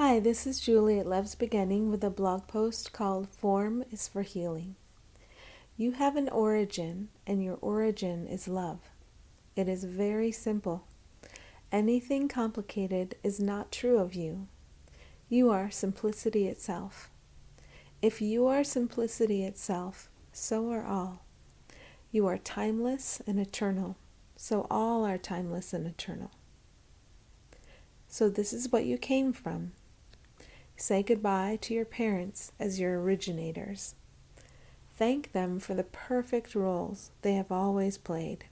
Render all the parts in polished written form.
Hi, this is Julie at Love's Beginning with a blog post called Form is for Healing. You have an origin, and your origin is love. It is very simple. Anything complicated is not true of you. You are simplicity itself. If you are simplicity itself, so are all. You are timeless and eternal, so all are timeless and eternal. So this is what you came from. Say goodbye to your parents as your originators. Thank them for the perfect roles they have always played.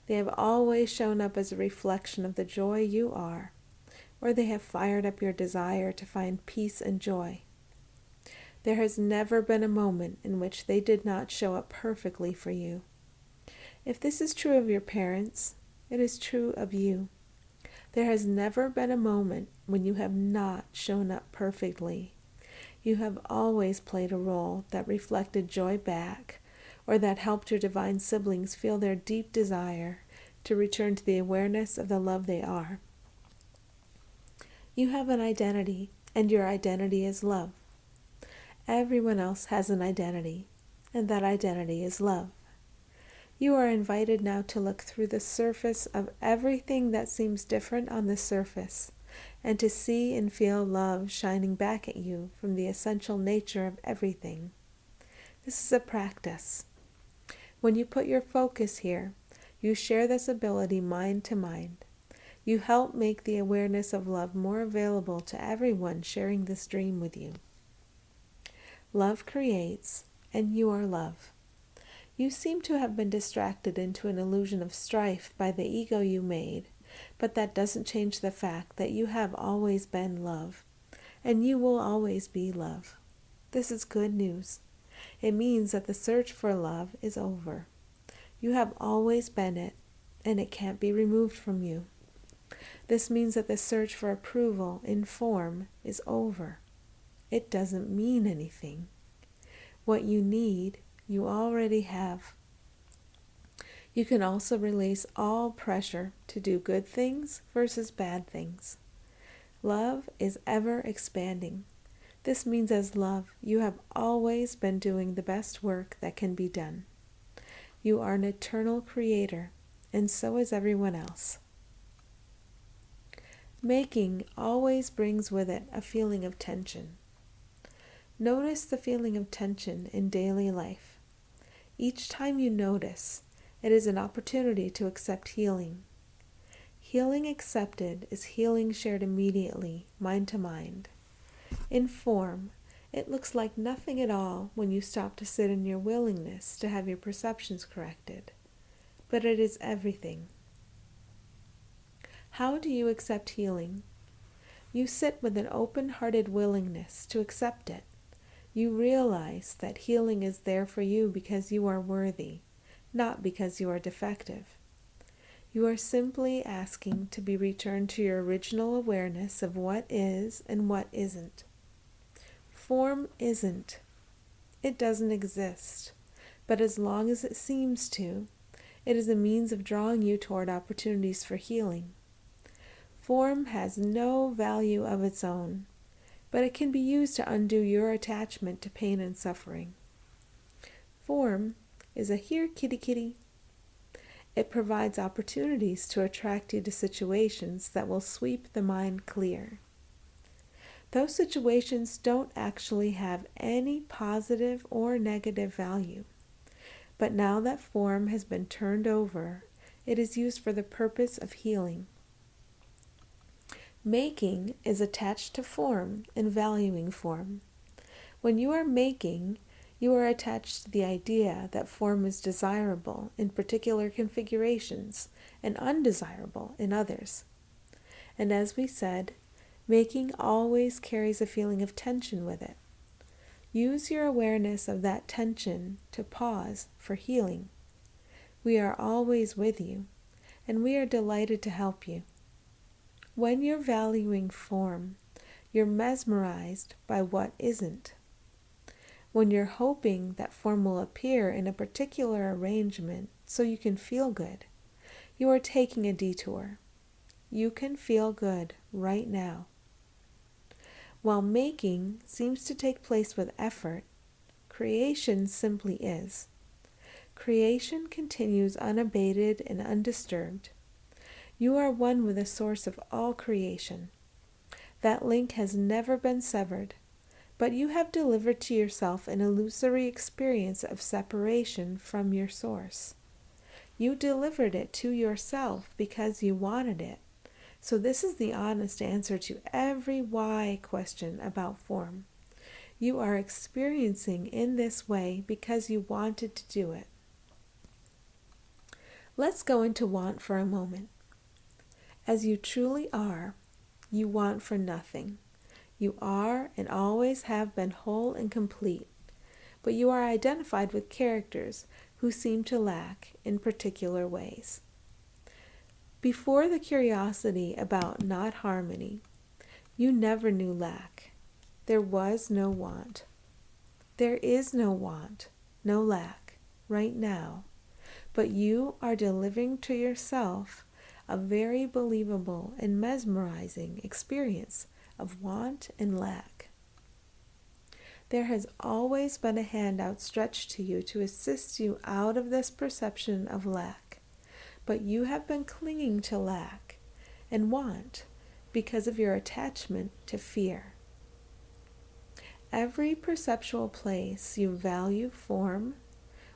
They have always shown up as a reflection of the joy you are, or they have fired up your desire to find peace and joy. There has never been a moment in which they did not show up perfectly for you. If this is true of your parents, it is true of you. There has never been a moment when you have not shown up perfectly. You have always played a role that reflected joy back, or that helped your divine siblings feel their deep desire to return to the awareness of the love they are. You have an identity, and your identity is love. Everyone else has an identity, and that identity is love. You are invited now to look through the surface of everything that seems different on the surface, and to see and feel love shining back at you from the essential nature of everything. This is a practice. When you put your focus here, you share this ability mind to mind. You help make the awareness of love more available to everyone sharing this dream with you. Love creates, and you are love. You seem to have been distracted into an illusion of strife by the ego you made, but that doesn't change the fact that you have always been love, and you will always be love. This is good news. It means that the search for love is over. You have always been it, and it can't be removed from you. This means that the search for approval in form is over. It doesn't mean anything. What you need, you already have. You can also release all pressure to do good things versus bad things. Love is ever expanding. This means as love, you have always been doing the best work that can be done. You are an eternal creator, and so is everyone else. Making always brings with it a feeling of tension. Notice the feeling of tension in daily life. Each time you notice, it is an opportunity to accept healing. Healing accepted is healing shared immediately, mind to mind. In form, it looks like nothing at all when you stop to sit in your willingness to have your perceptions corrected, but it is everything. How do you accept healing? You sit with an open-hearted willingness to accept it. You realize that healing is there for you because you are worthy, not because you are defective. You are simply asking to be returned to your original awareness of what is and what isn't. Form isn't. It doesn't exist. But as long as it seems to, it is a means of drawing you toward opportunities for healing. Form has no value of its own, but it can be used to undo your attachment to pain and suffering. Form is a here kitty kitty. It provides opportunities to attract you to situations that will sweep the mind clear. Those situations don't actually have any positive or negative value, but now that form has been turned over, it is used for the purpose of healing. Making is attached to form and valuing form. When you are making, you are attached to the idea that form is desirable in particular configurations and undesirable in others. And as we said, making always carries a feeling of tension with it. Use your awareness of that tension to pause for healing. We are always with you, and we are delighted to help you. When you're valuing form, you're mesmerized by what isn't. When you're hoping that form will appear in a particular arrangement so you can feel good, you are taking a detour. You can feel good right now. While making seems to take place with effort, creation simply is. Creation continues unabated and undisturbed. You are one with the source of all creation. That link has never been severed, but you have delivered to yourself an illusory experience of separation from your source. You delivered it to yourself because you wanted it. So this is the honest answer to every why question about form. You are experiencing in this way because you wanted to do it. Let's go into want for a moment. As you truly are, you want for nothing. You are and always have been whole and complete, but you are identified with characters who seem to lack in particular ways. Before the curiosity about not harmony, you never knew lack. There was no want. There is no want, no lack, right now, but you are delivering to yourself a very believable and mesmerizing experience of want and lack. There has always been a hand outstretched to you to assist you out of this perception of lack, but you have been clinging to lack and want because of your attachment to fear. Every perceptual place you value form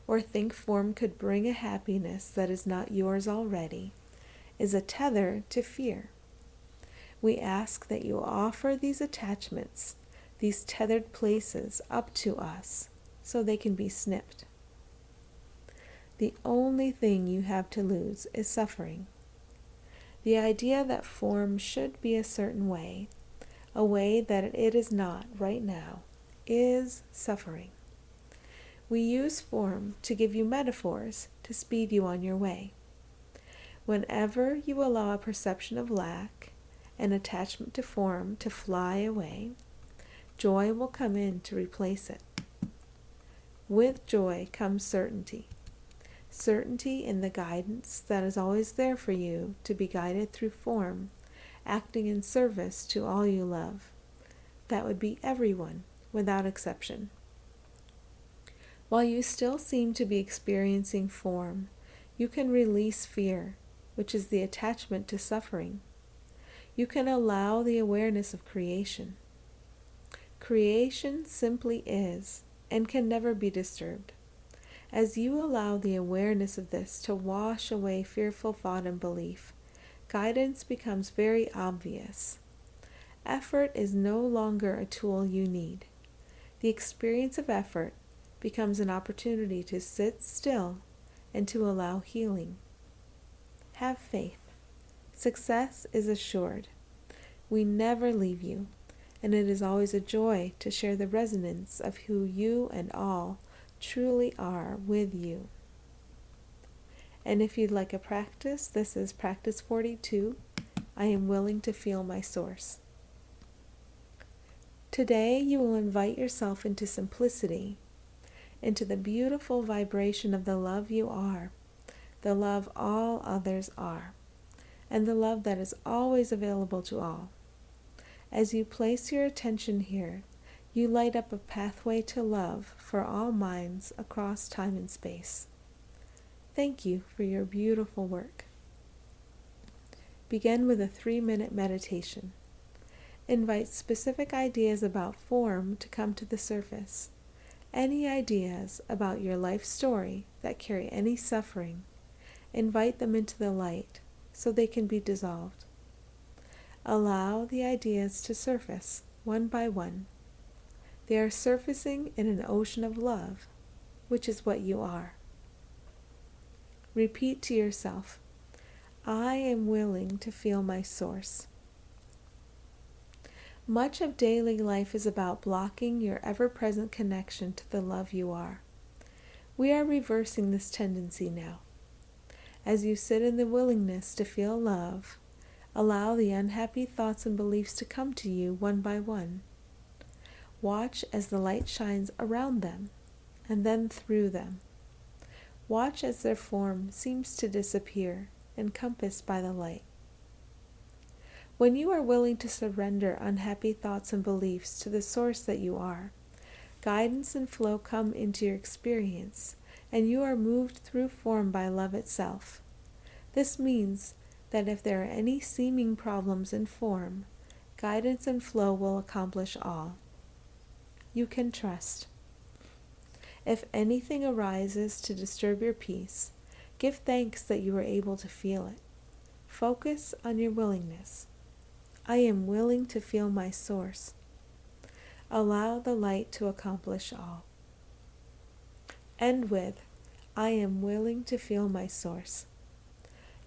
or think form could bring a happiness that is not yours already is a tether to fear. We ask that you offer these attachments, these tethered places, up to us so they can be snipped. The only thing you have to lose is suffering. The idea that form should be a certain way, a way that it is not right now, is suffering. We use form to give you metaphors to speed you on your way. Whenever you allow a perception of lack and attachment to form to fly away, joy will come in to replace it. With joy comes certainty. Certainty in the guidance that is always there for you to be guided through form, acting in service to all you love. That would be everyone, without exception. While you still seem to be experiencing form, you can release fear, which is the attachment to suffering. You can allow the awareness of creation. Creation simply is and can never be disturbed. As you allow the awareness of this to wash away fearful thought and belief, guidance becomes very obvious. Effort is no longer a tool you need. The experience of effort becomes an opportunity to sit still and to allow healing. Have faith. Success is assured. We never leave you, and it is always a joy to share the resonance of who you and all truly are with you. And if you'd like a practice, this is practice 42. I am willing to feel my source. Today you will invite yourself into simplicity, into the beautiful vibration of the love you are, the love all others are, and the love that is always available to all. As you place your attention here, you light up a pathway to love for all minds across time and space. Thank you for your beautiful work. Begin with a 3-minute meditation. Invite specific ideas about form to come to the surface. Any ideas about your life story that carry any suffering, invite them into the light so they can be dissolved. Allow the ideas to surface one by one. They are surfacing in an ocean of love, which is what you are. Repeat to yourself, I am willing to feel my source. Much of daily life is about blocking your ever-present connection to the love you are. We are reversing this tendency now. As you sit in the willingness to feel love, allow the unhappy thoughts and beliefs to come to you one by one. Watch as the light shines around them and then through them. Watch as their form seems to disappear, encompassed by the light. When you are willing to surrender unhappy thoughts and beliefs to the source that you are, guidance and flow come into your experience, and you are moved through form by love itself. This means that if there are any seeming problems in form, guidance and flow will accomplish all. You can trust. If anything arises to disturb your peace, give thanks that you are able to feel it. Focus on your willingness. I am willing to feel my source. Allow the light to accomplish all. End with, I am willing to feel my source.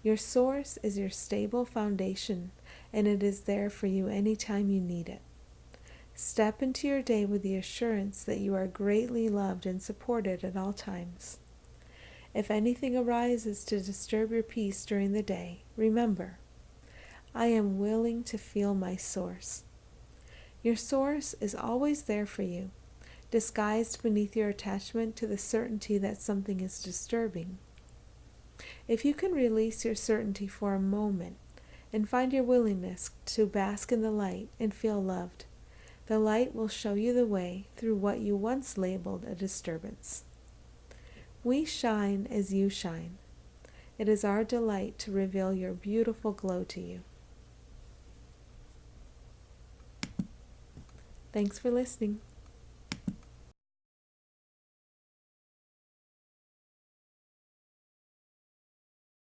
Your source is your stable foundation, and it is there for you anytime you need it. Step into your day with the assurance that you are greatly loved and supported at all times. If anything arises to disturb your peace during the day, remember, I am willing to feel my source. Your source is always there for you, disguised beneath your attachment to the certainty that something is disturbing. If you can release your certainty for a moment and find your willingness to bask in the light and feel loved, the light will show you the way through what you once labeled a disturbance. We shine as you shine. It is our delight to reveal your beautiful glow to you. Thanks for listening.